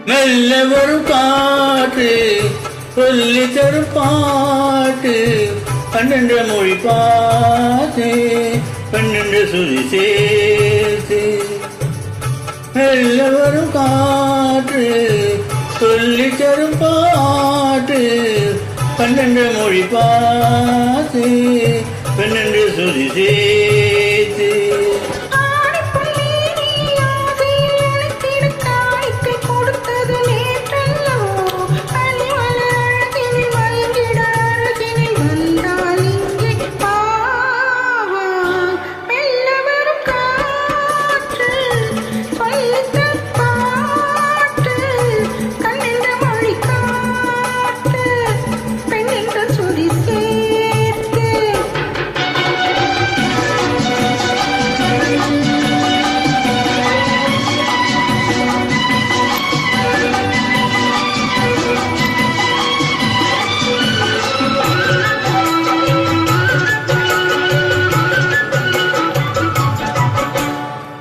மெல்ல ஒரு பாட்டு சொல்லி தரும் பாட்டு 12 மொழி பாட்டு 12 சுதி சேர்த்து மெல்ல ஒரு காற்று சொல்லி தரும் பாட்டு 12 மொழி பாட்டு 12 சுதி சேர்த்து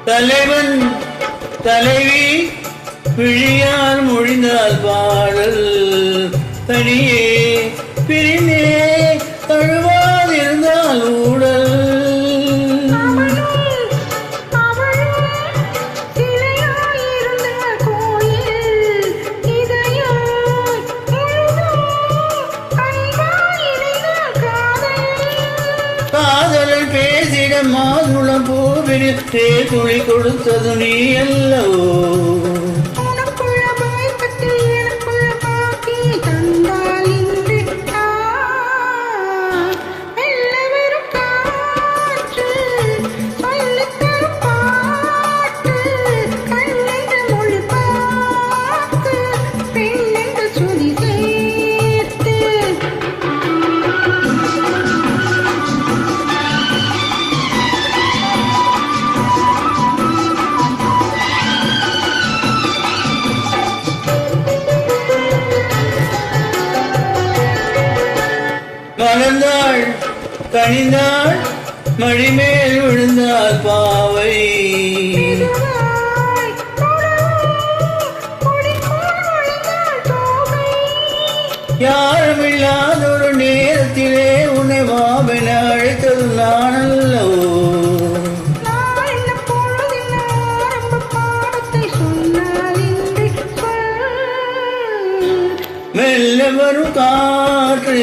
தலைவன் தலைவி விழியால் மொழிந்தால் பாடல் தனியே பிரிந்தே தழுவாதிருந்தால் ஊடல் காதலன் பேசிட மாதுளம் பூவினில் தேதுளி கொடுத்தது நீ அல்லவோ மலர்ந்தாள் கனிந்தாள் மடிமேல் விழுந்தாள் பாவை யாருமில்லாத ஒரு நேரத்திலே உன்னை மாவென அழைத்தது நான் அல்லவோ மெல்ல வரும் காற்று